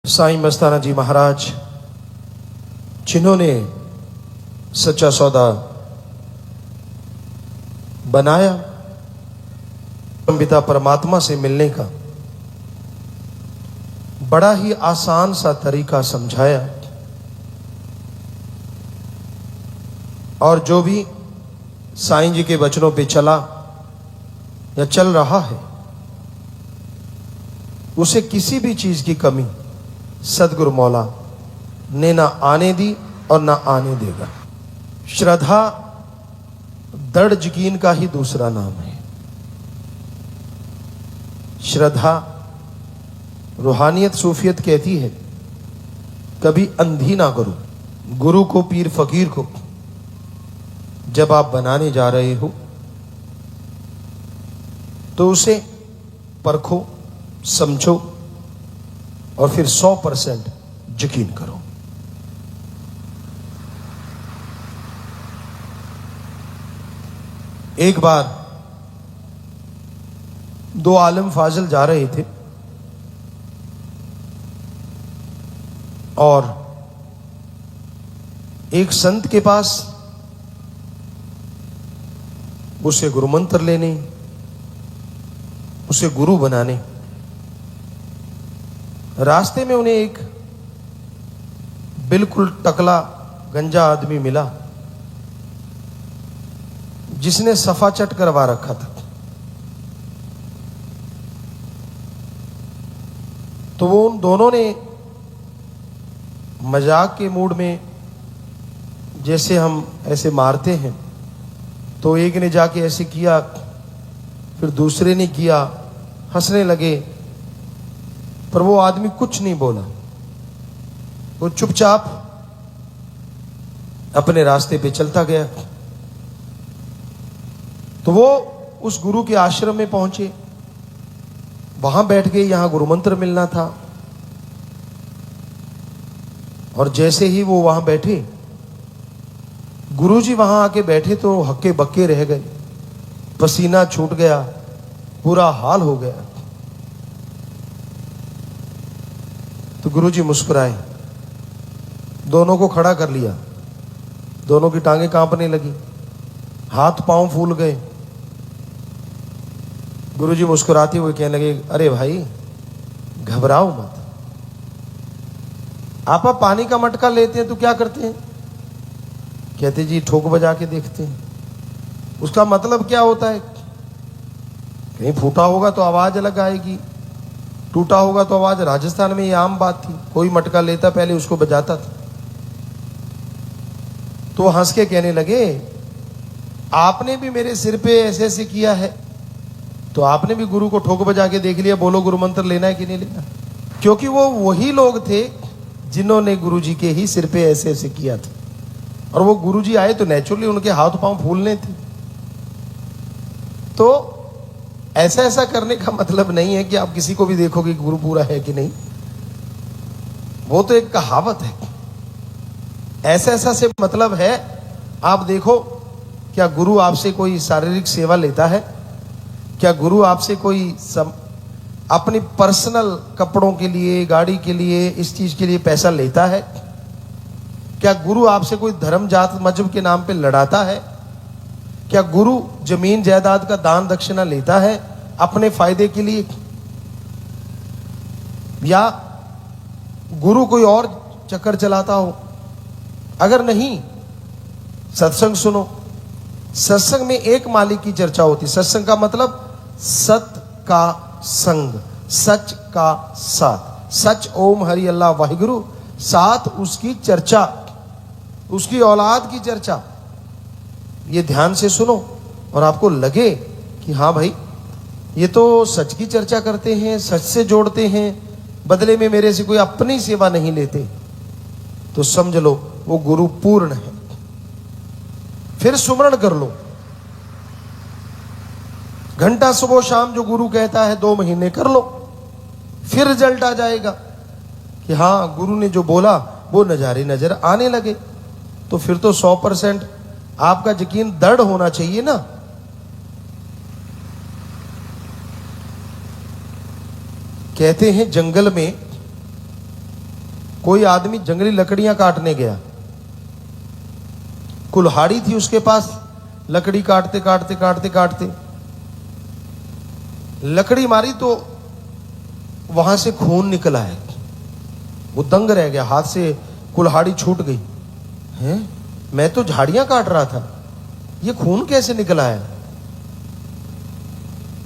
साईं मस्ताना जी महाराज, जिन्होंने सच्चा सौदा बनाया, पिता परमात्मा से मिलने का बड़ा ही आसान सा तरीका समझाया। और जो भी साईं जी के वचनों पे चला या चल रहा है, उसे किसी भी चीज की कमी सदगुरु मौला ने ना आने दी और ना आने देगा। श्रद्धा दृढ़ यकीन का ही दूसरा नाम है। श्रद्धा, रूहानियत सूफियत कहती है, कभी अंधी ना करो। गुरु को, पीर फकीर को जब आप बनाने जा रहे हो तो उसे परखो, समझो और फिर 100% यकीन करो। एक बार दो आलिम फाजिल जा रहे थे और एक संत के पास उसे गुरु मंत्र लेने, उसे गुरु बनाने। रास्ते में उन्हें एक बिल्कुल टकला गंजा आदमी मिला जिसने सफा चट करवा रखा था। तो वो उन दोनों ने मजाक के मूड में, जैसे हम ऐसे मारते हैं, तो एक ने जाके ऐसे किया, फिर दूसरे ने किया, हंसने लगे, पर वो आदमी कुछ नहीं बोला। वो चुपचाप अपने रास्ते पे चलता गया। तो वो उस गुरु के आश्रम में पहुंचे, वहां बैठ गए, यहां गुरु मंत्र मिलना था। और जैसे ही वो वहां बैठे, गुरुजी वहां आके बैठे तो हक्के बक्के रह गए, पसीना छूट गया, बुरा हाल हो गया। तो गुरुजी मुस्कुराए, दोनों को खड़ा कर लिया, दोनों की टांगें कांपने लगी, हाथ पांव फूल गए। गुरुजी मुस्कुराते हुए कहने लगे, अरे भाई घबराओ मत। आप पानी का मटका लेते हैं तो क्या करते हैं? कहते जी ठोक बजा के देखते हैं। उसका मतलब क्या होता है? कहीं फूटा होगा तो आवाज अलग आएगी, टूटा होगा तो आवाज। राजस्थान में ये आम बात थी, कोई मटका लेता पहले उसको बजाता था। तो हंस के कहने लगे, आपने भी मेरे सिर पे ऐसे ऐसे किया है, तो आपने भी गुरु को ठोक बजा के देख लिया, बोलो गुरु मंत्र लेना है कि नहीं लेना? क्योंकि वो वही लोग थे जिन्होंने गुरु जी के ही सिर पे ऐसे ऐसे किया था। और वो गुरु जी आए तो नेचुरली उनके हाथ पांव फूलने थे। तो ऐसा ऐसा करने का मतलब नहीं है कि आप किसी को भी देखोगे गुरु पूरा है कि नहीं, वो तो एक कहावत है। ऐसा ऐसा से मतलब है, आप देखो, क्या गुरु आपसे कोई शारीरिक सेवा लेता है? क्या गुरु आपसे कोई अपनी पर्सनल कपड़ों के लिए, गाड़ी के लिए, इस चीज के लिए पैसा लेता है? क्या गुरु आपसे कोई धर्म जात मजहब के नाम पे लड़ाता है? क्या गुरु जमीन जायदाद का दान दक्षिणा लेता है अपने फायदे के लिए? या गुरु कोई और चक्कर चलाता हो? अगर नहीं, सत्संग सुनो। सत्संग में एक मालिक की चर्चा होती। सत्संग का मतलब सत का संग, सच का साथ। सच ओम हरि अल्लाह वाहिगुरु, साथ उसकी चर्चा, उसकी औलाद की चर्चा। ये ध्यान से सुनो और आपको लगे कि हाँ भाई, ये तो सच की चर्चा करते हैं, सच से जोड़ते हैं, बदले में मेरे से कोई अपनी सेवा नहीं लेते, तो समझ लो वो गुरु पूर्ण है। फिर सुमरण कर लो, घंटा सुबह शाम जो गुरु कहता है 2 महीने कर लो, फिर रिजल्ट आ जाएगा कि हाँ गुरु ने जो बोला वो नजारे नजर आने लगे। तो फिर तो 100% आपका यकीन दृढ़ होना चाहिए ना। कहते हैं जंगल में कोई आदमी जंगली लकड़ियां काटने गया, कुल्हाड़ी थी उसके पास, लकड़ी काटते काटते काटते काटते लकड़ी मारी तो वहां से खून निकला है। वो दंग रह गया, हाथ से कुल्हाड़ी छूट गई। हैं, मैं तो झाड़ियां काट रहा था, ये खून कैसे निकला है?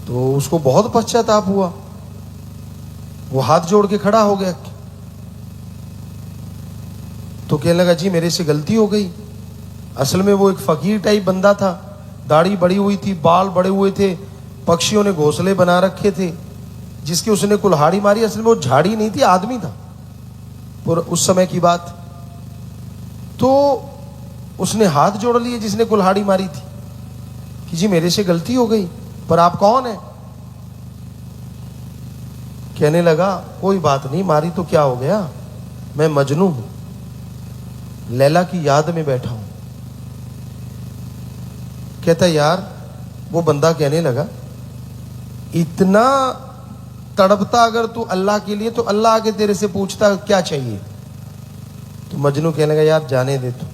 तो उसको बहुत पश्चाताप हुआ, वो हाथ जोड़ के खड़ा हो गया। तो कहने लगा जी मेरे से गलती हो गई। असल में वो एक फकीर टाइप बंदा था, दाढ़ी बड़ी हुई थी, बाल बड़े हुए थे, पक्षियों ने घोंसले बना रखे थे, जिसकी उसने कुल्हाड़ी मारी असल में वो झाड़ी नहीं थी, आदमी था उस समय की बात। तो उसने हाथ जोड़ लिए जिसने कुल्हाड़ी मारी थी कि जी मेरे से गलती हो गई, पर आप कौन है? कहने लगा कोई बात नहीं, मारी तो क्या हो गया, मैं मजनू हूं, लैला की याद में बैठा हूं। कहता यार, वो बंदा कहने लगा इतना तड़पता अगर तू अल्लाह के लिए तो अल्लाह आके तेरे से पूछता क्या चाहिए? तो मजनू कहने लगा यार जाने दे तू।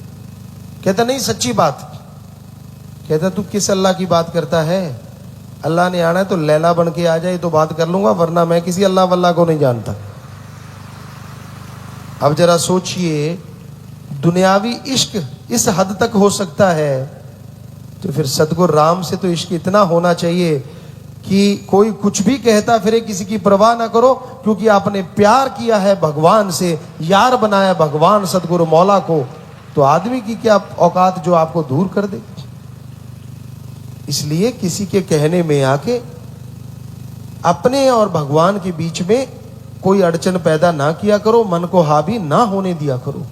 कहता नहीं सच्ची बात। कहता तू किस अल्लाह की बात करता है? अल्लाह ने आना है तो लैला बन के आ जाए तो बात कर लूंगा, वरना मैं किसी अल्लाह वल्लाह को नहीं जानता। अब जरा सोचिए, दुनियावी इश्क इस हद तक हो सकता है, तो फिर सतगुरु राम से तो इश्क इतना होना चाहिए कि कोई कुछ भी कहता फिरे किसी की परवाह ना करो, क्योंकि आपने प्यार किया है भगवान से, यार बनाया भगवान सतगुरु मौला को, तो आदमी की क्या औकात जो आपको दूर कर दे। इसलिए किसी के कहने में आके अपने और भगवान के बीच में कोई अड़चन पैदा ना किया करो, मन को हावी ना होने दिया करो।